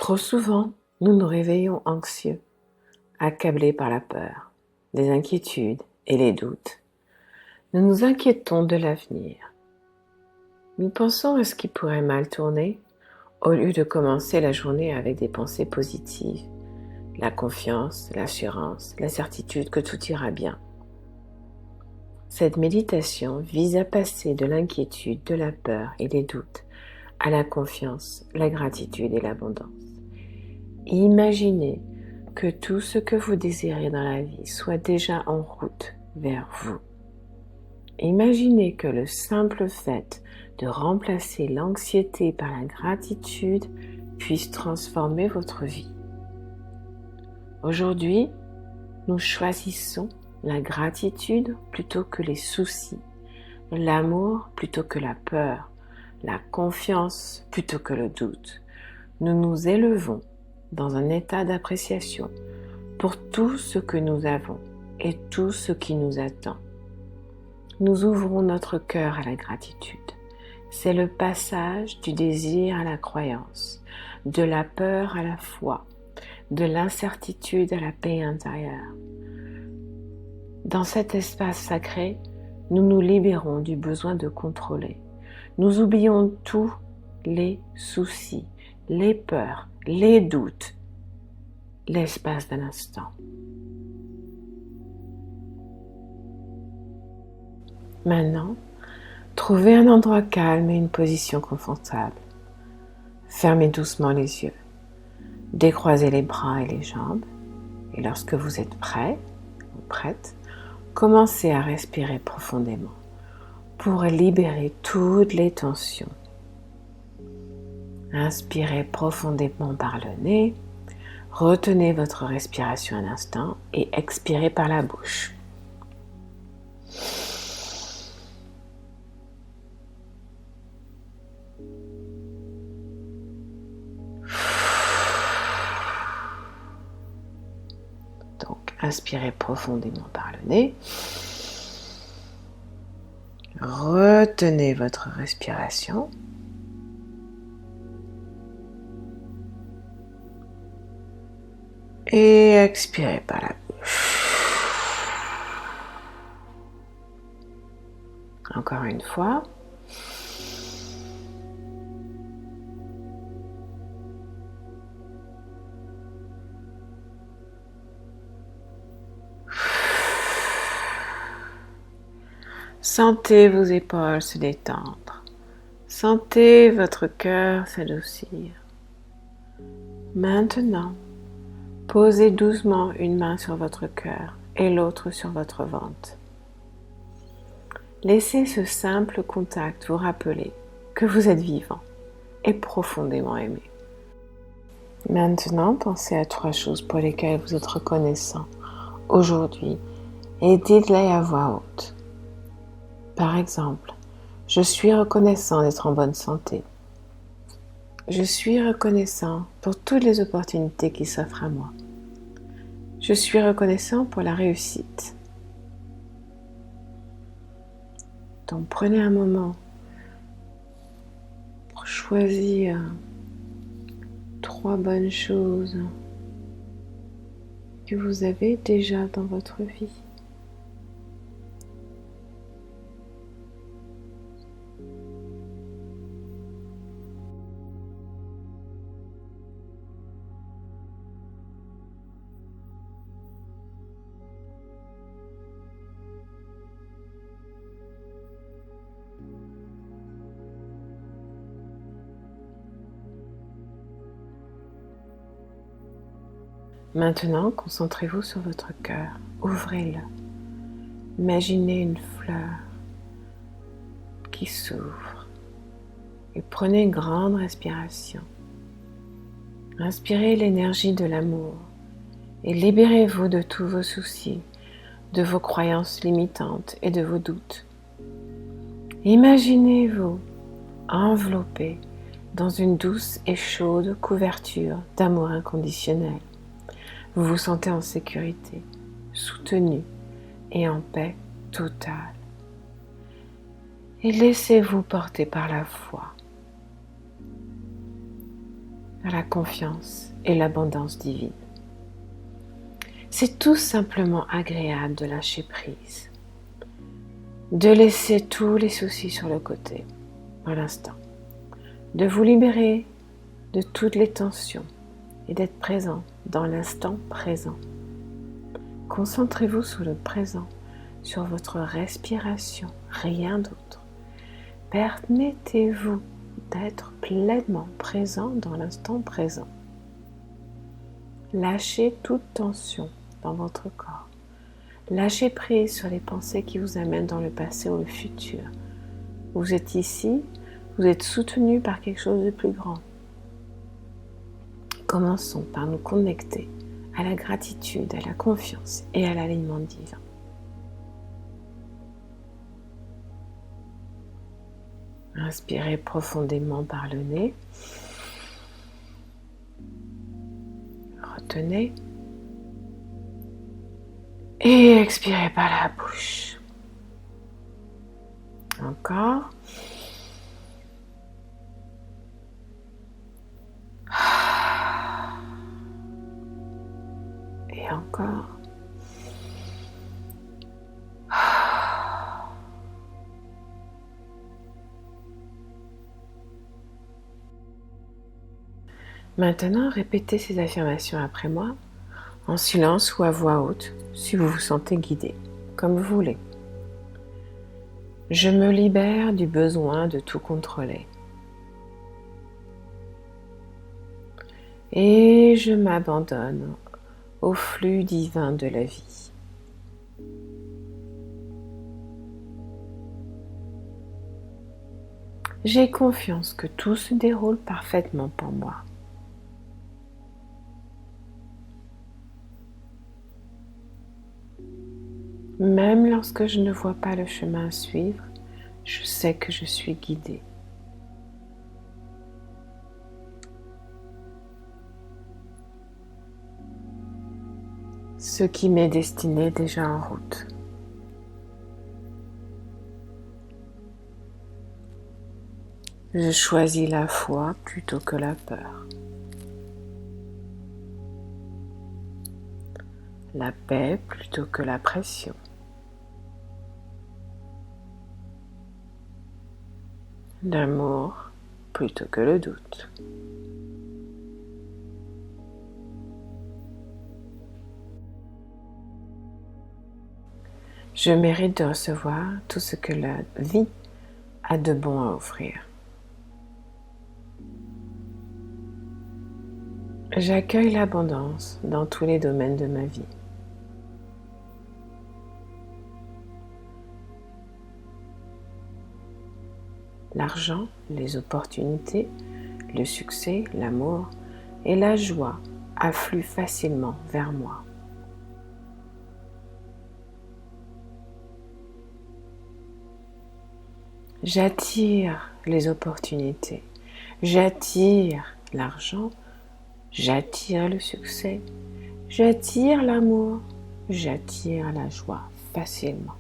Trop souvent, nous nous réveillons anxieux, accablés par la peur, les inquiétudes et les doutes. Nous nous inquiétons de l'avenir. Nous pensons à ce qui pourrait mal tourner au lieu de commencer la journée avec des pensées positives, la confiance, l'assurance, la certitude que tout ira bien. Cette méditation vise à passer de l'inquiétude, de la peur et des doutes à la confiance, la gratitude et l'abondance. Imaginez que tout ce que vous désirez dans la vie soit déjà en route vers vous. Imaginez que le simple fait de remplacer l'anxiété par la gratitude puisse transformer votre vie. Aujourd'hui, nous choisissons la gratitude plutôt que les soucis, l'amour plutôt que la peur, la confiance plutôt que le doute. Nous nous élevons dans un état d'appréciation pour tout ce que nous avons et tout ce qui nous attend. Nous ouvrons notre cœur à la gratitude. C'est le passage du désir à la croyance, de la peur à la foi, de l'incertitude à la paix intérieure. Dans cet espace sacré, nous nous libérons du besoin de contrôler. Nous oublions tous les soucis, les peurs, les doutes, l'espace d'un instant. Maintenant, trouvez un endroit calme et une position confortable. Fermez doucement les yeux. Décroisez les bras et les jambes. Et lorsque vous êtes prêt ou prête, commencez à respirer profondément pour libérer toutes les tensions. Inspirez profondément par le nez. Retenez votre respiration un instant et expirez par la bouche. Donc, inspirez profondément par le nez. Retenez votre respiration. Et expirez par la bouche. Encore une fois. Sentez vos épaules se détendre. Sentez votre cœur s'adoucir. Maintenant, posez doucement une main sur votre cœur et l'autre sur votre ventre. Laissez ce simple contact vous rappeler que vous êtes vivant et profondément aimé. Maintenant, pensez à 3 choses pour lesquelles vous êtes reconnaissant aujourd'hui et dites-les à voix haute. Par exemple, je suis reconnaissant d'être en bonne santé. Je suis reconnaissant pour toutes les opportunités qui s'offrent à moi. Je suis reconnaissant pour la réussite. Donc prenez un moment pour choisir 3 bonnes choses que vous avez déjà dans votre vie. Maintenant, concentrez-vous sur votre cœur. Ouvrez-le. Imaginez une fleur qui s'ouvre. Et prenez une grande respiration. Inspirez l'énergie de l'amour et libérez-vous de tous vos soucis, de vos croyances limitantes et de vos doutes. Imaginez-vous enveloppé dans une douce et chaude couverture d'amour inconditionnel. Vous vous sentez en sécurité, soutenu et en paix totale. Et laissez-vous porter par la foi. vers la confiance et l'abondance divine. C'est tout simplement agréable de lâcher prise, de laisser tous les soucis sur le côté pour l'instant, de vous libérer de toutes les tensions et d'être présent dans l'instant présent. Concentrez-vous sur le présent, sur votre respiration, rien d'autre. Permettez-vous d'être pleinement présent dans l'instant présent. Lâchez toute tension dans votre corps. Lâchez prise sur les pensées qui vous amènent dans le passé ou le futur. Vous êtes ici, vous êtes soutenu par quelque chose de plus grand. Commençons par nous connecter à la gratitude, à la confiance et à l'alignement divin. Inspirez profondément par le nez. Retenez. Et expirez par la bouche. Encore. Et encore. Maintenant, répétez ces affirmations après moi, en silence ou à voix haute, si vous vous sentez guidé, comme vous voulez. Je me libère du besoin de tout contrôler. Et je m'abandonne au flux divin de la vie. J'ai confiance que tout se déroule parfaitement pour moi. Même lorsque je ne vois pas le chemin à suivre, je sais que je suis guidée. Ce qui m'est destiné est déjà en route. Je choisis la foi plutôt que la peur. La paix plutôt que la pression. L'amour plutôt que le doute. Je mérite de recevoir tout ce que la vie a de bon à offrir. J'accueille l'abondance dans tous les domaines de ma vie. L'argent, les opportunités, le succès, l'amour et la joie affluent facilement vers moi. J'attire les opportunités, j'attire l'argent, j'attire le succès, j'attire l'amour, j'attire la joie facilement.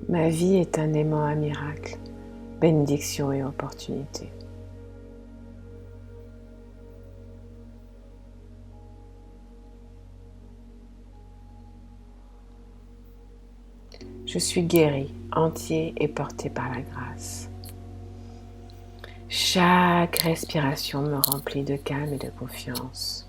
Ma vie est un aimant à miracle, bénédiction et opportunité. Je suis guéri, entier et porté par la grâce. Chaque respiration me remplit de calme et de confiance.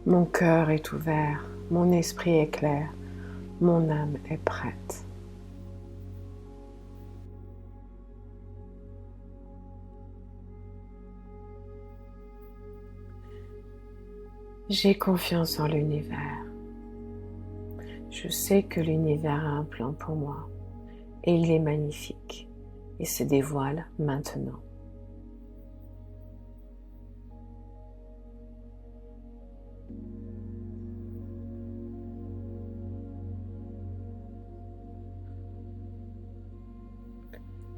Mon cœur est ouvert, mon esprit est clair, mon âme est prête. J'ai confiance en l'univers. Je sais que l'univers a un plan pour moi et il est magnifique et se dévoile maintenant.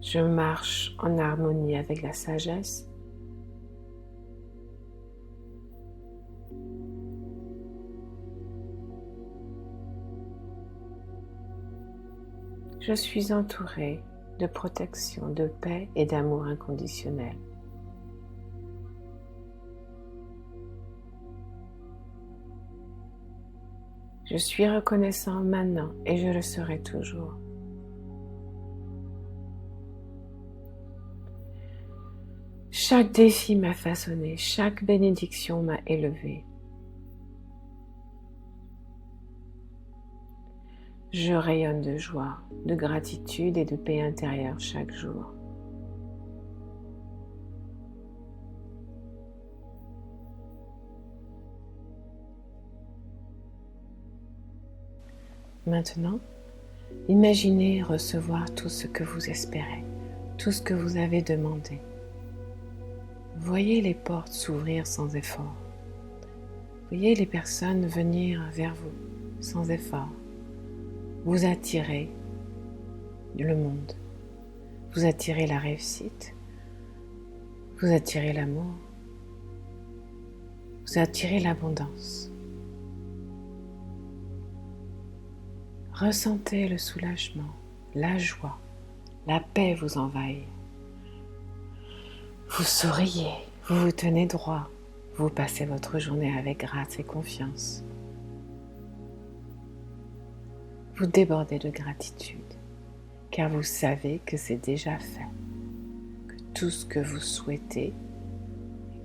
Je marche en harmonie avec la sagesse. Je suis entourée de protection, de paix et d'amour inconditionnel. Je suis reconnaissant maintenant et je le serai toujours. Chaque défi m'a façonné, chaque bénédiction m'a élevé. Je rayonne de joie, de gratitude et de paix intérieure chaque jour. Maintenant, imaginez recevoir tout ce que vous espérez, tout ce que vous avez demandé. Voyez les portes s'ouvrir sans effort. Voyez les personnes venir vers vous sans effort. Vous attirez le monde. Vous attirez la réussite. Vous attirez l'amour. Vous attirez l'abondance. Ressentez le soulagement, la joie, la paix vous envahit. Vous souriez, vous vous tenez droit, vous passez votre journée avec grâce et confiance. Vous débordez de gratitude, car vous savez que c'est déjà fait, que tout ce que vous souhaitez,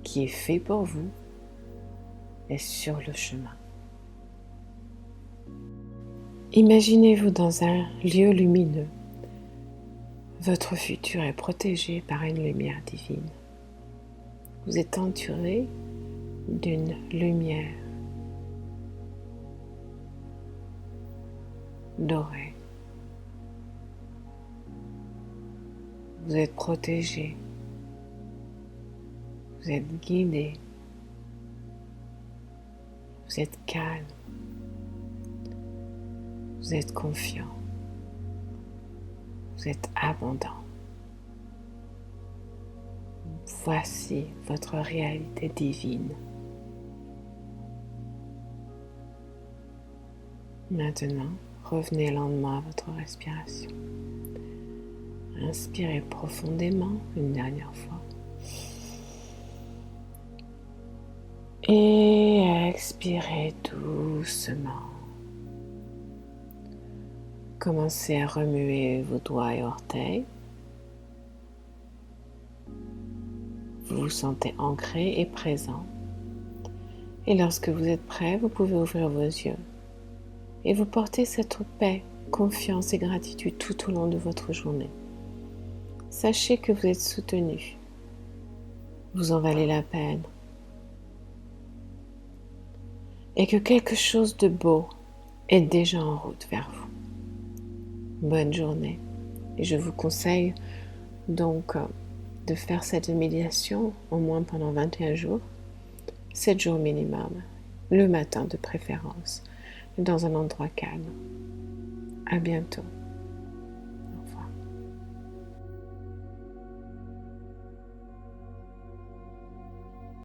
qui est fait pour vous, est sur le chemin. Imaginez-vous dans un lieu lumineux. Votre futur est protégé par une lumière divine. Vous êtes entouré d'une lumière dorée. Vous êtes protégé. Vous êtes guidé. Vous êtes calme. Vous êtes confiant. Vous êtes abondant. Voici votre réalité divine. Maintenant, revenez lentement à votre respiration. Inspirez profondément une dernière fois. Et expirez doucement. Commencez à remuer vos doigts et orteils. Vous vous sentez ancré et présent. Et lorsque vous êtes prêt, vous pouvez ouvrir vos yeux. Et vous portez cette paix, confiance et gratitude tout au long de votre journée. Sachez que vous êtes soutenu. Vous en valez la peine. Et que quelque chose de beau est déjà en route vers vous. Bonne journée. Et je vous conseille donc de faire cette méditation au moins pendant 21 jours, 7 jours minimum, le matin de préférence, dans un endroit calme. À bientôt.